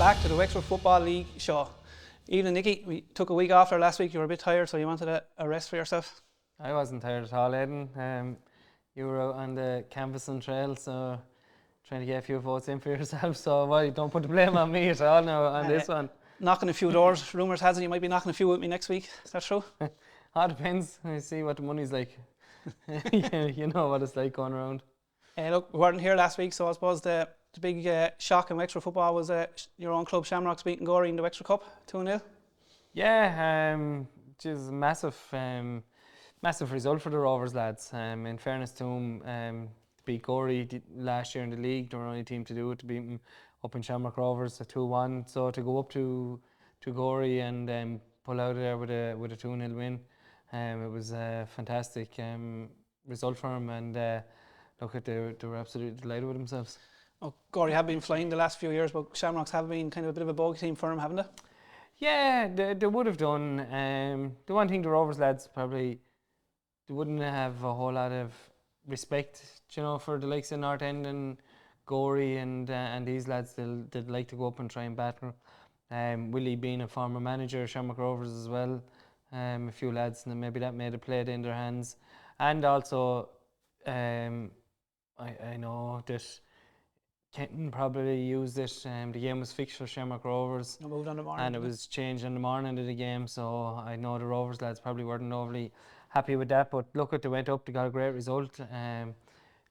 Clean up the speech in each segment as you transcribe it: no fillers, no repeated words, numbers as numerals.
back to the Wexford Football League show. Aidan and Nicky, we took a week off there last week. You were a bit tired, so you wanted a rest for yourself? I wasn't tired at all, Aidan. You were out on the canvassing trail, so trying to get a few votes in for yourself. So well, don't put the blame on me at all now on this one. Knocking a few doors. Rumours has it you might be knocking a few with me next week. Is that true? All depends. I see what the money's like. You know what it's like going around. Look, we weren't here last week, so I suppose the big shock in Wexford football was your own club Shamrocks beating Gorey in the Wexford Cup 2-0. Yeah, it was a massive result for the Rovers lads. In fairness to them, to beat Gorey last year in the league, they were the only team to do it, to beat them up in Shamrock Rovers at 2-1. So to go up to Gorey and pull out of there with a 2-0 win, it was a fantastic result for them, and they were absolutely delighted with themselves. Oh, Gorey have been flying the last few years, but Shamrocks have been kind of a bit of a bogey team for them, haven't they? Yeah, they would have done. The one thing the Rovers lads probably, they wouldn't have a whole lot of respect, for the likes of North End and Gorey and these lads. They'd like to go up and try and battle. Willie being a former manager of Shamrock Rovers as well, a few lads, and maybe that made it played in their hands. And also, I know that Kenton probably used it. The game was fixed for Shamrock Rovers. It moved on the morning. And it was changed in the morning of the game, so I know the Rovers lads probably weren't overly happy with that. But look, they went up, they got a great result.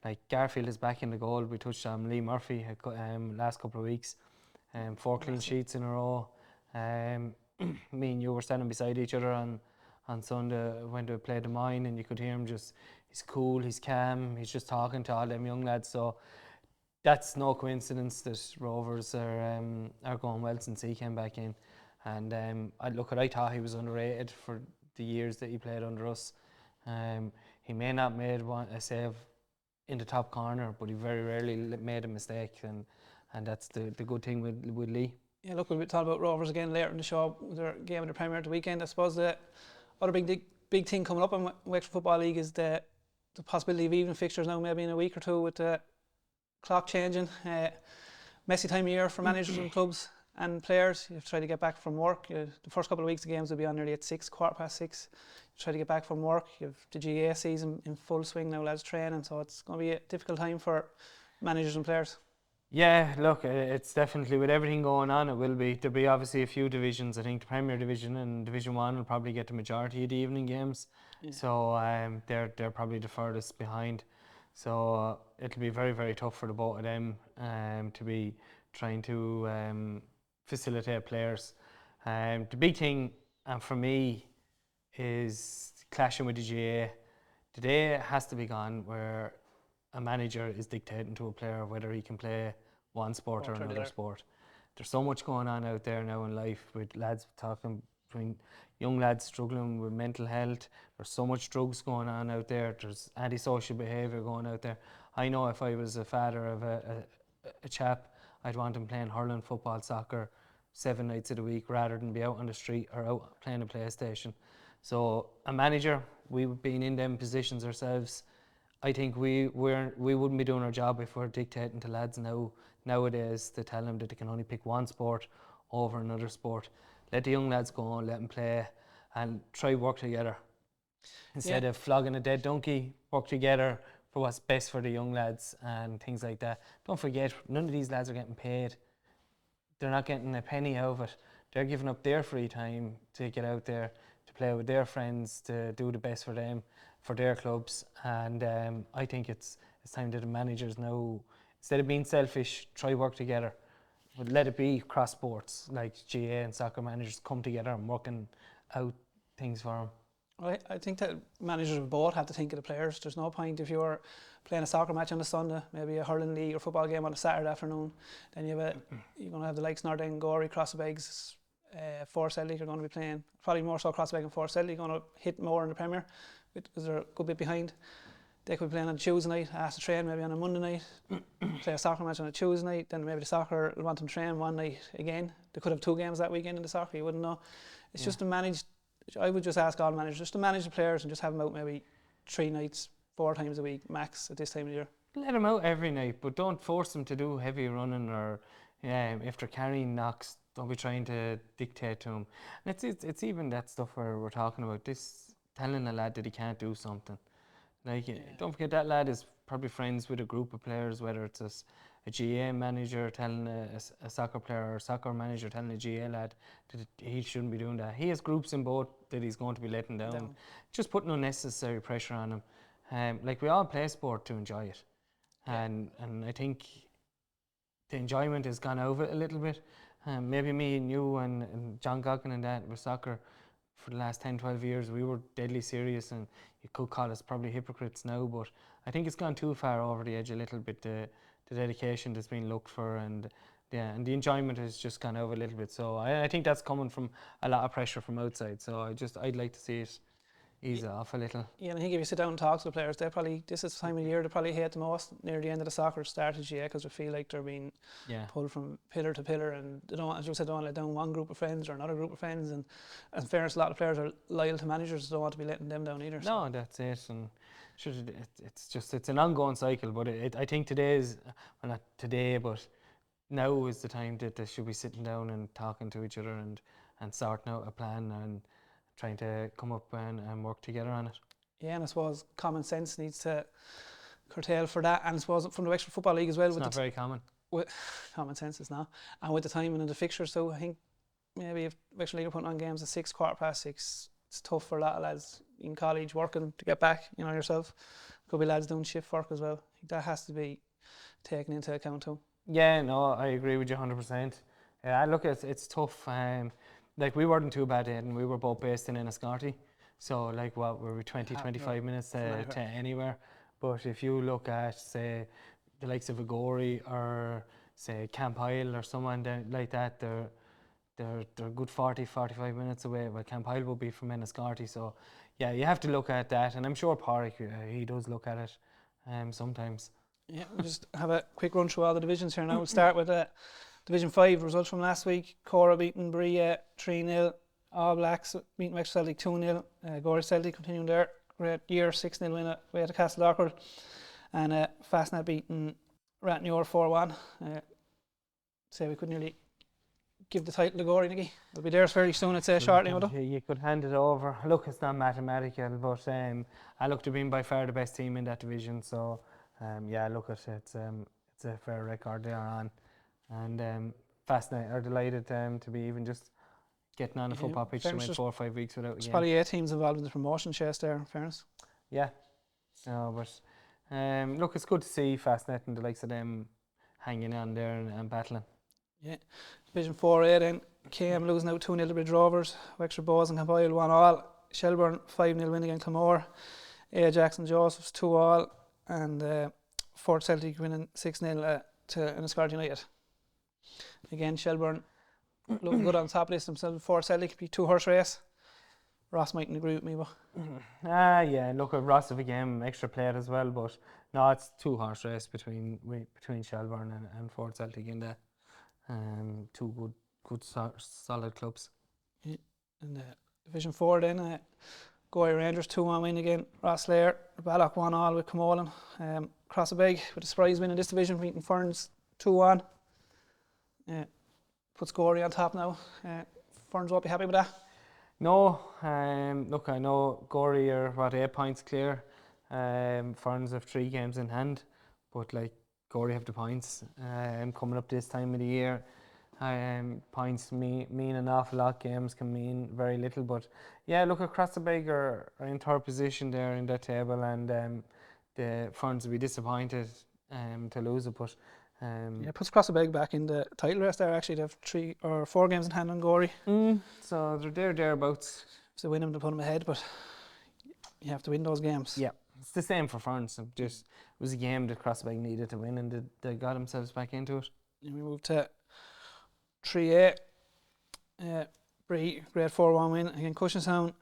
Like Garfield is back in the goal. We touched on Lee Murphy last couple of weeks. 4 clean sheets in a row. Me and you were standing beside each other on Sunday when they played the mine, and you could hear him he's cool, he's calm, he's just talking to all them young lads. So that's no coincidence that Rovers are going well since he came back in. And I thought he was underrated for the years that he played under us. He may not made a save in the top corner, but he very rarely made a mistake, and that's the good thing with Lee. Yeah, look, we'll talk about Rovers again later in the show, their game of the Premier at the weekend. I suppose the other big thing coming up in Wexford Football League is the possibility of evening fixtures now, maybe in a week or two, with the clock changing. Messy time of year for managers and clubs and players. You try to get back from work. The first couple of weeks the games will be on nearly at 6, 6:15. You try to get back from work. You have the GAA season in full swing now, lads training, so it's going to be a difficult time for managers and players. Yeah, look, it's definitely, with everything going on, it will be. There'll be obviously a few divisions. I think the Premier Division and Division 1 will probably get the majority of the evening games. Yeah. So they're probably the furthest behind. So it'll be very, very tough for the both of them to be trying to facilitate players. The big thing, for me, is clashing with the GAA. The day has to be gone where a manager is dictating to a player whether he can play one sport or another sport. There's so much going on out there now in life, with lads talking between young lads struggling with mental health. There's so much drugs going on out there. There's antisocial behaviour going out there. I know if I was a father of a chap, I'd want him playing hurling, football, soccer 7 nights of the week rather than be out on the street or out playing a PlayStation. So a manager, we've been in them positions ourselves. I think we wouldn't be doing our job if we're dictating to lads nowadays to tell them that they can only pick one sport over another sport. Let the young lads go on, let them play, and try work together. Instead of flogging a dead donkey, work together for what's best for the young lads and things like that. Don't forget, none of these lads are getting paid. They're not getting a penny out of it. They're giving up their free time to get out there, to play with their friends, to do the best for them, for their clubs. And I think it's time that the managers now, instead of being selfish, try work together. But let it be cross sports, like GAA and soccer managers come together and working out things for them. Well, I think that managers of both have to think of the players. There's no point if you're playing a soccer match on a Sunday, maybe a hurling league or football game on a Saturday afternoon, then you're going to have the likes North End, Gorey, Crossbegs, Forest Celtic are going to be playing. Probably more so Crossbeg and Forest Celtic going to hit more in the Premier because they're a good bit behind. They could be playing on Tuesday night, ask to train maybe on a Monday night, play a soccer match on a Tuesday night, then maybe the soccer will want them to train one night again. They could have 2 games that weekend in the soccer, you wouldn't know. It's just to manage. I would just ask all managers just to manage the players and just have them out maybe 3 nights, 4 times a week max at this time of the year. Let them out every night, but don't force them to do heavy running or if they're carrying knocks, don't be trying to dictate to them. And it's even that stuff where we're talking about this, telling a lad that he can't do something. Like, don't forget that lad is probably friends with a group of players, whether it's a GA manager telling a soccer player or a soccer manager telling a GA lad that he shouldn't be doing that. He has groups in both that he's going to be letting down. Just putting unnecessary pressure on him. Like, we all play sport to enjoy it. And I think the enjoyment has gone over a little bit. Maybe me and you and John Goggin and that with soccer for the last 10, 12 years, we were deadly serious, and you could call us probably hypocrites now, but I think it's gone too far over the edge a little bit, the dedication that's been looked for, and the enjoyment has just gone over a little bit. So I think that's coming from a lot of pressure from outside, so I'd like to see it ease off a little. Yeah, and I think if you sit down and talk to the players, this is the time of year they probably hate the most, near the end of the soccer strategy, because they feel like they're being pulled from pillar to pillar, and they don't, as you said, don't want to let down one group of friends or another group of friends. And in fairness, a lot of players are loyal to managers, so don't want to be letting them down either. No, that's it. And it's an ongoing cycle. But I think today is, well, not today, but now is the time that they should be sitting down and talking to each other and sorting out a plan and trying to come up and work together on it. Yeah, and I suppose common sense needs to curtail for that, and I suppose from the Wexford Football League as well. It's not very common. Common sense is not, and with the timing and the fixtures, so I think maybe if Wexford League are putting on games at 6, 6:15, it's tough for a lot of lads in college working to get back. You know yourself, could be lads doing shift work as well. I think that has to be taken into account too. Yeah, no, I agree with you 100%. Yeah, look, it's tough. Like, we weren't too bad, and we were both based in Enniscorthy, so like, what were we, 25 minutes to anywhere. But if you look at, say, the likes of Agori or say Camp Isle or someone like that, they're good 45 minutes away. Well, Camp Isle will be from Enniscorthy, so yeah, you have to look at that, and I'm sure Pádraig, he does look at it sometimes. Yeah, we'll just have a quick run through all the divisions here now. We'll start with Division 5 results from last week. Cora beating Brea 3-0. All Blacks beating Wexford Celtic 2-0. Gorey Celtic continuing their great year, 6-0 win away to Castle Dockard. And Fastnet beating Ratnure 4-1. Say we could nearly give the title to Gorey, Nicky. It'll be theirs fairly soon, I'd say, shortly. You could hand it over. Look, it's not mathematical, but I look to being by far the best team in that division. So yeah, look, it's a fair record they are on. And Fastnet are delighted to be even just getting on a football pitch to went 4 or 5 weeks without a game. There's probably 8 teams involved in the promotion chase there, in fairness. Yeah. No, but look, it's good to see Fastnet and the likes of them hanging on there and battling. Yeah. Division 4A then, KM losing out 2-0 to Bridge Rovers. Wexford Boys and Campoyle 1-all. Shelburne 5-0 win against Kilmore. Ajax and Joseph's 2-all. And Fort Celtic winning 6-0 to Enniscorthy United. Again, Shelburne looking good on top of this themselves. Fort Celtic be 2-horse race. Ross mightn't agree with me, but yeah, look, at Ross of a game extra played as well, but no, it's 2-horse race between Shelburne and Fort Celtic in there. Two good solid clubs. Yeah. And Division 4 then, Goy Rangers 2-1 win again. Rosslare, Balloch 1-all with Camolan. Crossabeg with a surprise win in this division, beating Ferns 2-1. Puts Gorey on top now. Ferns won't be happy with that. No, look, I know Gorey are 8 points clear. Ferns have 3 games in hand, but like Gorey have the points. Coming up this time of the year, points mean an awful lot. Games can mean very little, but yeah, look, across the big are in third position there in that table, and the Ferns will be disappointed to lose it, but. Yeah, puts Crossabeg back in the title race there. Actually, they have 3 or 4 games in hand on Gorey. So they're thereabouts. If they win them, they'll put them ahead, but you have to win those games. Yeah, it's the same for Ferns. It was a game that Crossabeg needed to win, and they got themselves back into it. And we move to 3A. Bree, great 4-1 win against Cushenstown.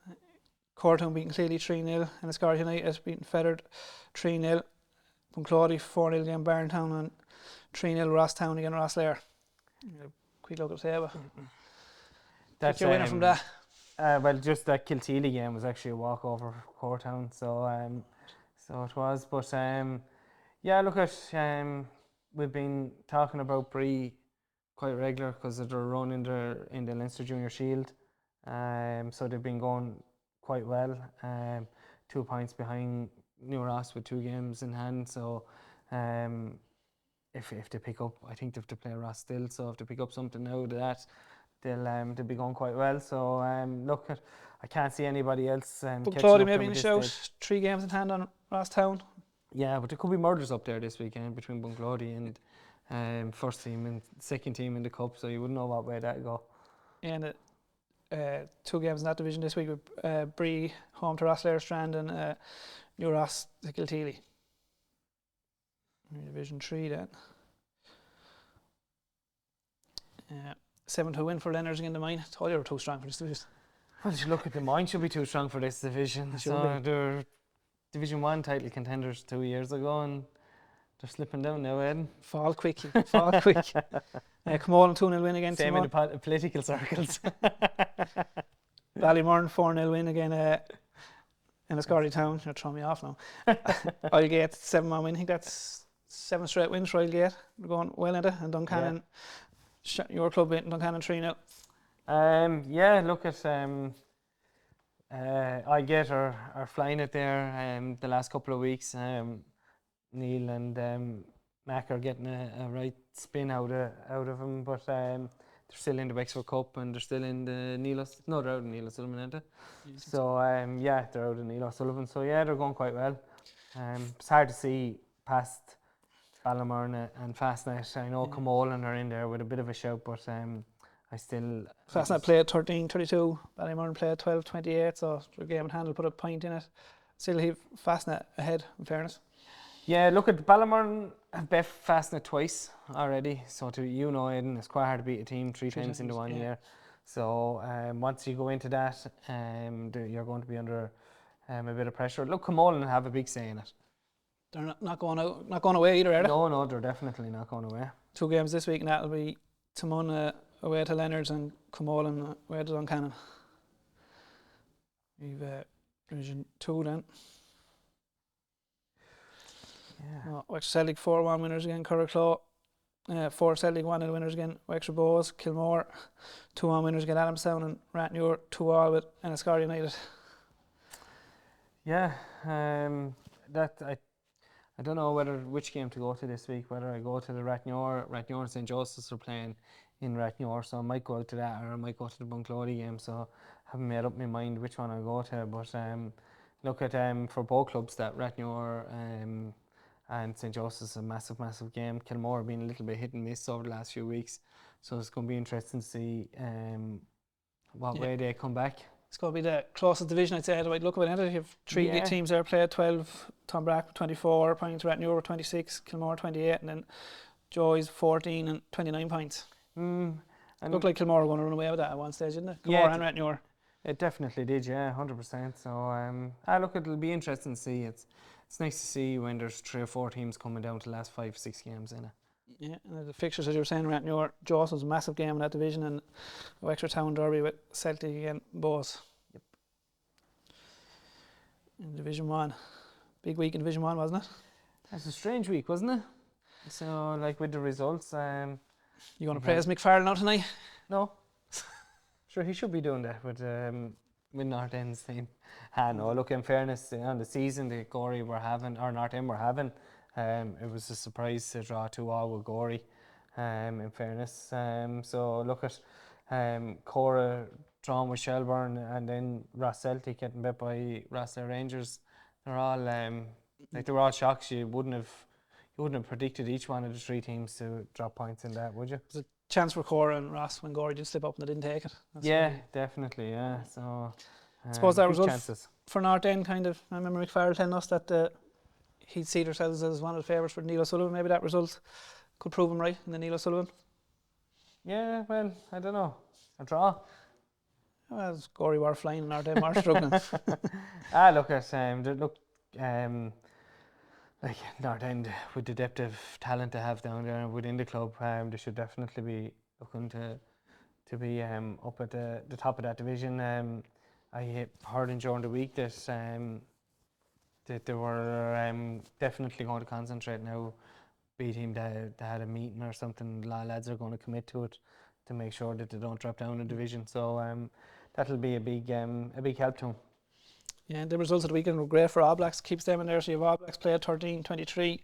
Cortown beating Cleely 3-0, and Enniscorthy United beating Feathered 3-0. Bunclody 4-0 against Barntown, and 3-0 Rosstown against Rosslare. Quick look at the table. That's your winner from that. Well, just that Kilteely game was actually a walkover for Cortown, so it was. But yeah, look at we've been talking about Bree quite regular because of their run in the Leinster Junior Shield. So they've been going quite well. 2 points behind New Ross with 2 games in hand. So if they pick up, I think they have to play Ross still. So if they pick up something out of that, they'll be going quite well. So look, I can't see anybody else. But Claudia maybe in a shout. 3 games in hand on Ross Town. Yeah, but there could be murders up there this weekend between Bunclody and first team and second team in the cup. So you wouldn't know what way that go. And 2 games in that division this week with Bree home to Rosslare Strand and New Ross to Kilteely. Division 3 then. 7-2 win for Leonards again, the Mine. I told you they were too strong for this division. Well, if you look at the Mine, should be too strong for this division. So they're Division 1 title contenders 2 years ago and they're slipping down now, Aidan. Fall quickly, fall quick. Come on, 2-0 win again. Same in the political circles. Ballymurn 4-0 win again in a Scotty Town. You're throwing me off now. I'legate 7-1 win. I think that's 7 straight wins for I'legate. We're going well into it. And Duncannon, your club beating Duncannon 3-0. Yeah, look at I'legate are flying it there the last couple of weeks. Neil and Mac are getting a right spin out of them, but they're still in the Wexford Cup and they're still in the they're out in Neil O'Sullivan, aren't they? So yeah, they're out in Neil O'Sullivan. So yeah, they're going quite well. It's hard to see past Ballymurn and Fastnet. I know Camolan are in there with a bit of a shout, but Fastnet played 13-32, Ballymurn played 12-28, so the game in hand will put a point in it. Still have Fastnet ahead, in fairness. Yeah, look at Ballymurn have bet Fastnet twice already, so Aidan, it's quite hard to beat a team 3 times into 1 year. So once you go into that, you're going to be under a bit of pressure. Look, Camolan have a big say in it. They're not going away either, are they? No, they're definitely not going away. 2 games this week, and that'll be Timon away to Leonards and Camolan away to Duncannon. We've Division 2 then. Yeah. Wexford Celtic 4-1 winners again, Curraclaw. 4 Celtic 1-0 winners again, Wexford Bows, Kilmore 2-1 winners again, Adamstown and Ratnure 2-2 with Enniscorthy United. Yeah, I don't know which game to go to this week, whether I go to the Ratnure and St. Joseph's are playing in Ratnure, so I might go out to that or I might go to the Bunclody game, so I haven't made up my mind which one I'll go to, but look at for both clubs, that Ratnure and St. Joseph's a massive game. Kilmore have been a little bit hit and miss over the last few weeks, so it's going to be interesting to see what way they come back. It's going to be the closest division, I'd say. I'd look at it. You have 3 teams there played 12, Tom Brack with 24 points, Ratnure with 26, Kilmore 28, and then Joy's 14 and 29 points. And looked like Kilmore were going to run away with that at one stage, didn't it? Kilmore and Ratnure. It definitely did, yeah, 100%. So look, it'll be interesting to see. It's nice to see when there's 3 or 4 teams coming down to the last 5-6 games in it. Yeah, and the fixtures, as you were saying, Ratnure, Joss was a massive game in that division, and Wexford Town derby with Celtic again, Bows. Yep. In Division 1. Big week in Division 1, wasn't it? It's a strange week, wasn't it? So, like, with the results... you going to praise McFarlane now tonight? No. Sure, he should be doing that with North End's team. No, look, in fairness, on the season that Gorey were having, or North End were having, it was a surprise to draw 2-2 with Gorey, in fairness. So look at Cora drawn with Shelburne and then Ross Celtic getting bet by Rosslare Rangers. They're all they were all shocks. You wouldn't have predicted each one of the 3 teams to drop points in that, would you? There's a chance for Cora and Ross when Gorey did slip up and they didn't take it. That's definitely, yeah. So I suppose that result chances for North End kind of, I remember McFarlane telling us that he'd see themselves as one of the favourites for Neil O'Sullivan. Maybe that result could prove him right in the Neil O'Sullivan. Yeah, well, I don't know. A draw. Well, Gorey were flying and North End were struggling. Look at like North End, with the depth of talent they have down there within the club, they should definitely be looking to be up at the top of that division. I heard during the week that they were definitely going to concentrate now B team that had a meeting or something, lads are going to commit to it to make sure that they don't drop down a division. So that'll be a big help to them. Yeah, and the results of the weekend were great for All Blacks. Keeps them in there. So you have All Blacks played 13-23,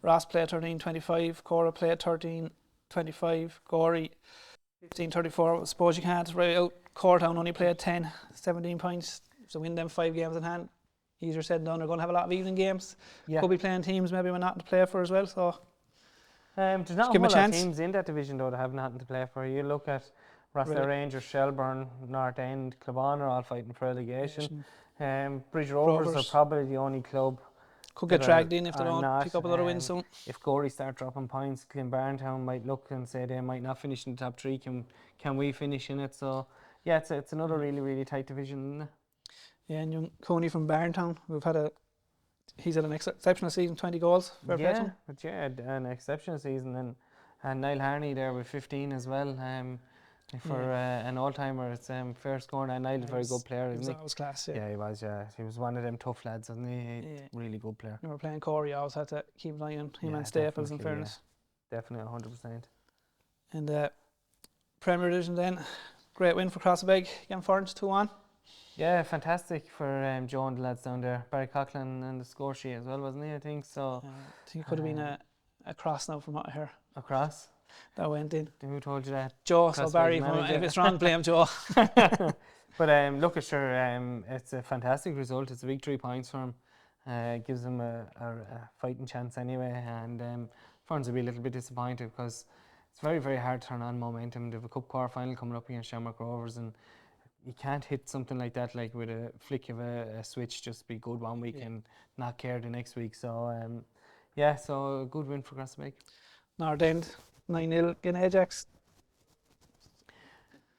Ross played 13-25, Cora played 13-25, Gorey 15-34. I suppose you can't write out Coretown only played 17 points. So win them 5 games in hand. Easier said than done. They're going to have a lot of evening games. Yeah. Could be playing teams maybe with nothing to play for as well. So there's not a whole lot of teams in that division though that have nothing to play for. You look at Rosslare Rangers, Shelbourne, North End, Clabon are all fighting for relegation. Bridge Rovers are probably the only club. Could get dragged in if they don't pick up another win soon. If Gorey start dropping points, Clinbarntown might look and say they might not finish in the top 3. Can we finish in it? So yeah, it's another really, really tight division, isn't it? Yeah, and young Coney from Barntown, he's had an exceptional season, 20 goals. An exceptional season, and Niall Harney there with 15 as well. For an all-timer, it's fair scoring, and Niall is a very good player, isn't he? He was class, yeah. Yeah, he was, yeah. He was one of them tough lads, wasn't he? Really good player. When we were playing Corey, I always had to keep an eye on him and Staples, in fairness. Yeah. Definitely, 100%. And Premier Division then, great win for Crossabeg, against Forns 2-1. Yeah, fantastic for Joe and the lads down there. Barry Coughlin and the score sheet as well, wasn't he? I think so. I think it could have been a cross now from what I hear. A cross? That went in. Who told you that? Joe, so Barry, if it's wrong, blame Joe. But look at sure, it's a fantastic result. It's a big 3 points for him. Gives them a fighting chance anyway. And Ferns will be a little bit disappointed because it's very, very hard to turn on momentum. They have a cup quarter final coming up against Shamrock Rovers, and you can't hit something like that like with a flick of a switch, just be good one week and not care the next week. So so a good win for Crossabeg. North End 9-0 against Ajax.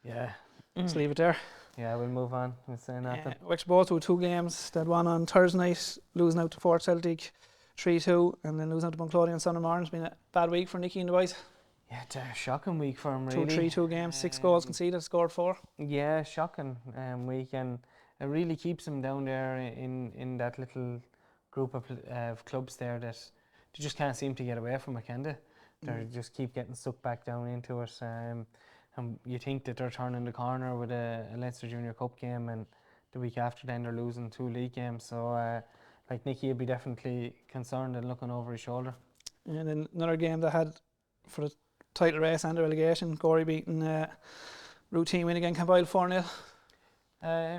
Yeah. Let's leave it there. Yeah, we'll move on. We'll say nothing. Wexford both with 2 games. They had one on Thursday night, losing out to Fort Celtic 3-2, and then losing out to Bunclody on Sunday morning. It's been a bad week for Nicky and the boys. Yeah, it's a shocking week for him, really. 2-3-2 games, 6 goals conceded, scored 4. Yeah, shocking week, and it really keeps him down there in that little group of clubs there that they just can't seem to get away from it, can they? They just keep getting sucked back down into it. And you think that they're turning the corner with a Leinster Junior Cup game, and the week after then they're losing 2 league games. So like Nicky would be definitely concerned and looking over his shoulder. And then another game they had for the title race and the relegation, Gorey beating routine win again Campbell 4-0.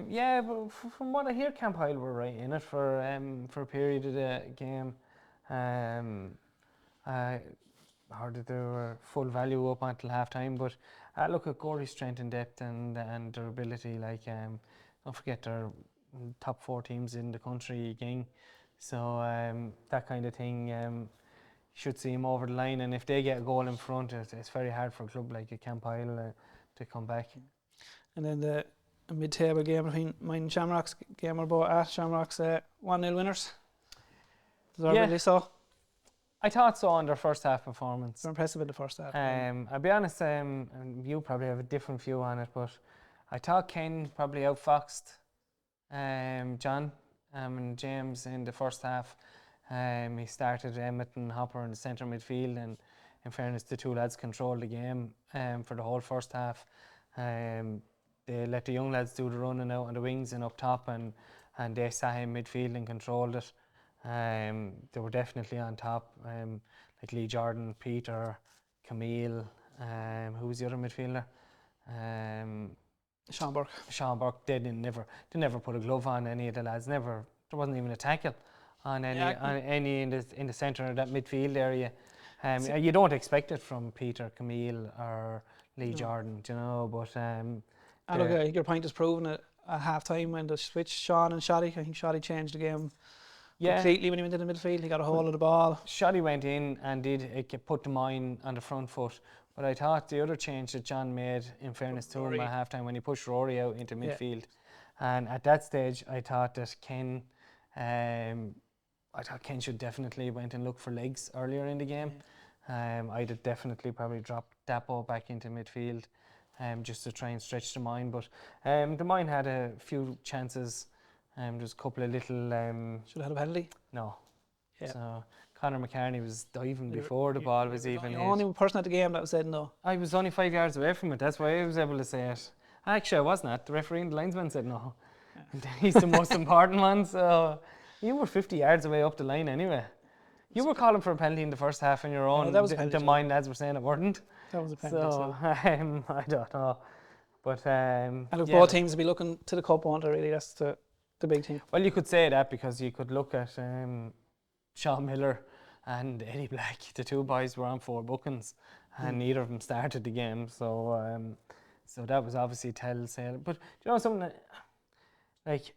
Yeah, but from what I hear, Campbell were right in it for a period of the game. I heard that they were full value up until half time, but look at Gorey's strength and depth and their ability. Like don't forget they're top 4 teams in the country again, so that kind of thing. Should see him over the line, and if they get a goal in front, it's very hard for a club like a Campbell to come back. And then the mid-table game between mine and Shamrocks, game we're both at. Shamrocks 1-0 winners. Deservedly so. I thought so on their first half performance. They're impressive in the first half. I'll be honest, and you probably have a different view on it, but I thought Ken probably outfoxed John and James in the first half. He started Emmett and Hopper in the centre midfield, and in fairness, the 2 lads controlled the game for the whole first half. They let the young lads do the running out on the wings and up top, and they sat in midfield and controlled it. They were definitely on top, like Lee Jordan, Peter, Camille, who was the other midfielder? Sean Burke. Sean Burke. They never put a glove on any of the lads. There wasn't even a tackle on any in the centre of that midfield area. You don't expect it from Peter, Camille, or Lee Jordan, you know. But I think your point is proven at half time when they switched Sean and Shoddy. I think Shoddy changed the game completely when he went into the midfield. He got a hold of the ball. Shoddy went in and put the mine on the front foot. But I thought the other change that John made, in fairness to him, at half time when he pushed Rory out into midfield, and at that stage I thought that Ken. I thought Ken should definitely went and looked for legs earlier in the game. I'd have definitely probably dropped Dapo back into midfield just to try and stretch the mine. But the mine had a few chances. There's a couple of little... should have had a penalty? No. Yeah. So Conor McCartney was diving before the ball was even The hit. only person at the game that said no. I was only 5 yards away from it. That's why I was able to say it. Actually, I wasn't. The referee and the linesman said no. And he's the most important one. So you were 50 yards away up the line anyway. You were calling for a penalty in the first half on your own. that was a penalty. The mind lads were saying it weren't. That was a penalty. So I don't know. But and if both teams will be looking to the cup, won't they, really? That's the big thing. Well, you could say that because you could look at Sean Miller and Eddie Black. The two boys were on 4 bookings and neither of them started the game. So so that was obviously telltale. But you know something, like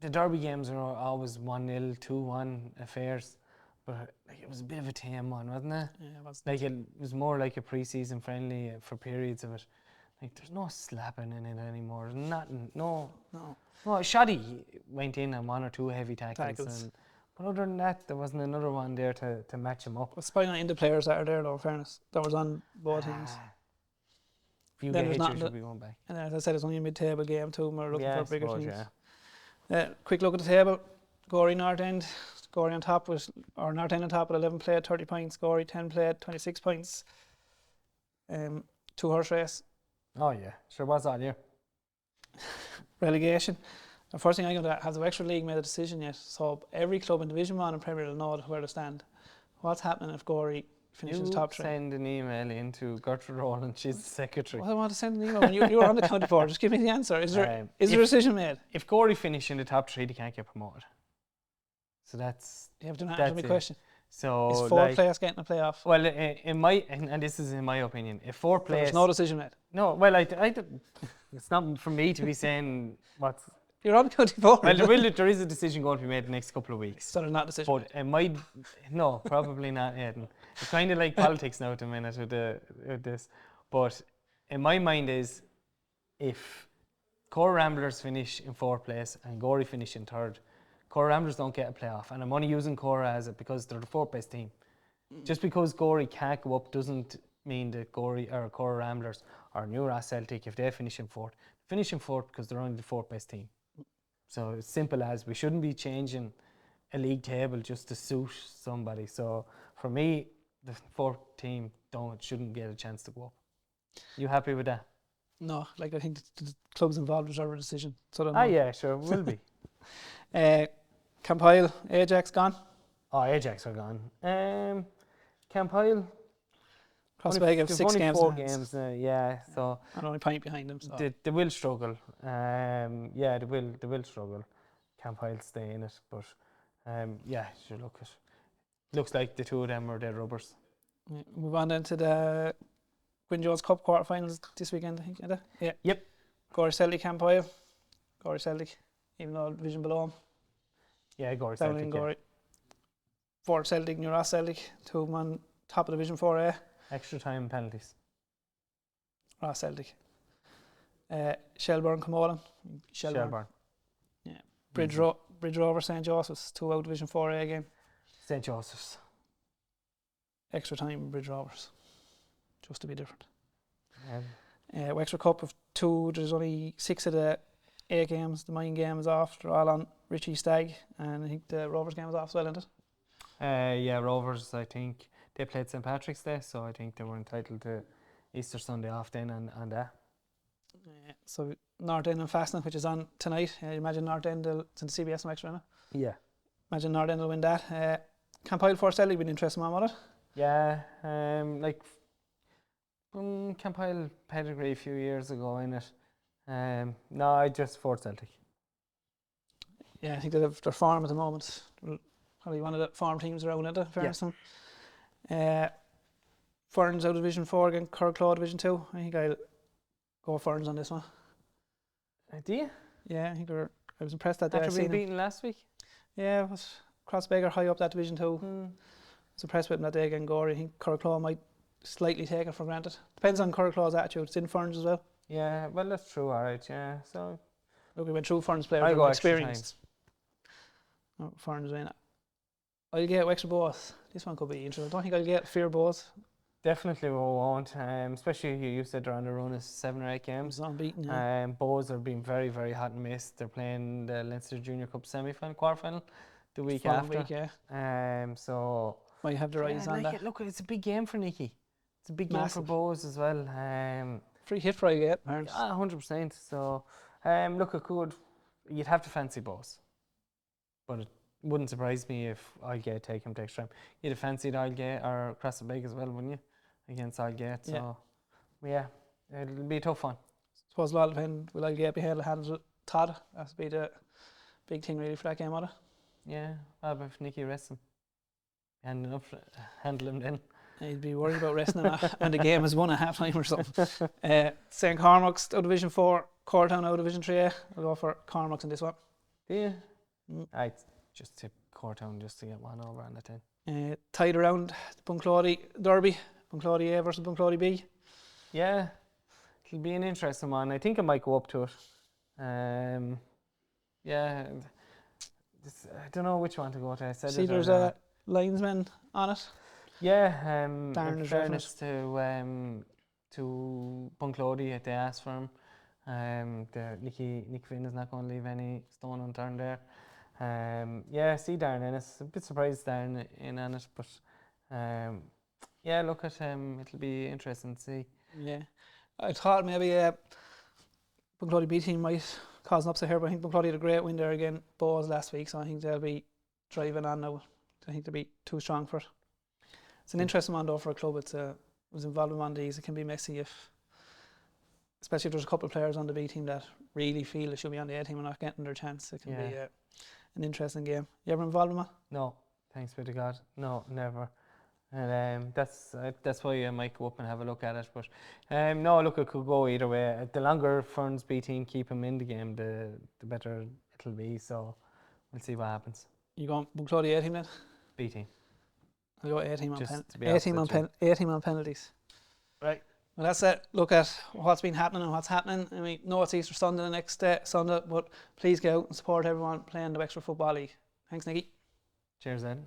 the derby games are always 1-0, 2-1 affairs. But like, it was a bit of a tame one, wasn't it? Yeah, it was. Like it was more like a pre-season friendly for periods of it. Like there's no slapping in it anymore. There's nothing. No. Shoddy went in on 1 or 2 heavy tackles. But other than that, there wasn't another one there to match him up. It's probably not in the players that are there, though, in fairness. That was on both teams. If you Then get there's hit, you should be going back. And as I said, it's only a mid-table game too. We're looking for bigger things. Yeah. Quick look at the table. Gorey North End. Gorey on top North End on top with 11 played, 30 points. Gorey 10 played, 26 points. 2 horse race. Oh yeah, sure was all year. Relegation. The first thing I'm going to has the Wexford League made a decision yet? So every club in Division 1 and Premier will know where to stand. What's happening if Gorey finishes top 3? Send an email into Gertrude Rowland, she's the secretary. Well, I want to send an email when you were on the county board. Just give me the answer. Is there a decision made? If Gorey finish in the top 3, they can't get promoted. So that's... You have to answer my question. So is 4 players getting a playoff? Well, in my and this is in my opinion, if 4 players... There's no decision made? No, well, it's not for me to be saying what's... You're on the county board. Well, there is a decision going to be made the next couple of weeks. So there's not a decision but it might... No, probably not, Aidan. It's kind of like politics now at the minute with this. But in my mind is, if Cora Ramblers finish in 4th place and Gorey finish in 3rd, Cora Ramblers don't get a playoff. And I'm only using Cora as it because they're the 4th best team. Just because Gorey can't go up doesn't mean that Gorey or Cora Ramblers or New Ross Celtic, if they finish in 4th, finish in 4th because they're only the 4th best team. So it's simple as we shouldn't be changing a league table just to suit somebody. So for me, the 4th team shouldn't get a chance to go up. You happy with that? No, like I think the clubs involved deserve a decision. So yeah, sure, will be. Campile, Ajax gone? Oh, Ajax are gone. Campile, Crossbeg have 6 games. 4 games, yeah. So and only point behind them. So. They will struggle. Yeah, they will struggle. Campile stay in it, but yeah, sure. Looks like the 2 of them are dead rubbers. Yeah, move on then to the Quinn Jones Cup quarterfinals this weekend, I think. Yeah. Yep. Gorey Celtic, Campile. Gorey Celtic, even though division below them. Yeah, Gorey Down Celtic. in Gorey. 4 Celtic, New Ross Celtic, 2 of them on top of Division 4A. Extra time penalties. Ross Celtic. Shelbourne, Camolan. Shelbourne. Yeah. Bridge Rover, St. Joseph's, 2 out Division 4A game. St. Joseph's. Extra time, Bridge Rovers. Just to be different. Wexford Cup of 2, there's only 6 of the 8 games. The main game is off. They're all on Richie Stagg, and I think the Rovers game is off as well, isn't it? Yeah, Rovers, I think they played St. Patrick's Day, so I think they were entitled to Easter Sunday off then and that. So North End and Fastnet, which is on tonight. Imagine North End, it's in the CBS Wexford, isn't it? Yeah. Imagine North End will win that. Campile 4 Celtic would be an interesting one, would it? Yeah, Campile pedigree a few years ago in it. No, I just 4 Celtic. Yeah, I think they have their form at the moment. Probably one of the farm teams around it, fairness to them. Ferns out of Division 4 again, Kirkclaw Division 2. I think I'll go Ferns on this one. Do you? Yeah, I think I was impressed that day. After being beaten last week? Yeah, it was Crossbeg are high up that Division 2. I was impressed with them that day again, Gorey. I think Kirkclaw might slightly take it for granted. Depends on Kirkclaw's attitude. It's in Ferns as well. Yeah, well, that's true, alright, yeah. So, look, we went through Ferns players I who go are experienced. Oh, Ferns win it. I'll get Wexford both. This one could be interesting. I don't think I'll get Fear both. Definitely we won't, especially you said they're on the run of 7 or 8 games. It's unbeaten, yeah. Bows are being very, very hot and miss. They're playing the Leinster Junior Cup semi-final, quarter-final the week Following after. week, yeah. So Might have the rise on that. Look, it's a big game for Nicky. It's a big game for Massive. Bowes as well. Free hit Friday, yeah, apparently. 100%. So, look, it could. You'd have to fancy Bowes, but it wouldn't surprise me if Aldgate take him to extra time. You'd have fancied Aldgate or Crossabeg as well, wouldn't you? Against Aldgate. So, yeah, it'll be a tough one. I suppose a lot of depend will Aldgate be able to handle Todd? That's be the big thing really for that game, would it? Yeah, well, but if Nicky rests him, handle him then. He'd be worried about resting him when the game is won at half time or something. St. Cormac's out of Division 4, Cortown out of Division 3. I'll go for Cormac's in this one. Yeah. I'd just tip Cortown just to get one over on the 10. Tied around the Bunclody Derby, Bunclody A versus Bunclody B. Yeah, it'll be an interesting one. I think I might go up to it. Yeah, I don't know which one to go to. I said See, there's a linesman on it. Yeah, Darren in is fairness to Bunclody, they asked for him. Nicky Finn is not going to leave any stone unturned there. Yeah, see Darren Ennis. A bit surprised Darren in on it, but yeah, look at it'll be interesting to see. Yeah, I thought maybe Bunclody B team might cause an upset here, but I think Bunclody had a great win there again, Bowes last week, so I think they'll be driving on now. I think they'll be too strong for it. It's an interesting one though for a club. It was involved in one of these. It can be messy especially if there's a couple of players on the B team that really feel they should be on the A team and not getting their chance. It can be an interesting game. You ever involved in one? No, thanks be to God. No, never. And that's why I might go up and have a look at it. But no, look, it could go either way. The longer Ferns B team keep him in the game, the better it'll be. So we'll see what happens. You going Bunclody A team then? B team. I'll go A team on penalties. Right. Well, that's it. Look at what's been happening and what's happening. I mean, no, it's Easter Sunday the next Sunday, but please go out and support everyone playing the Wexford Football League. Thanks, Nicky. Cheers, Ed.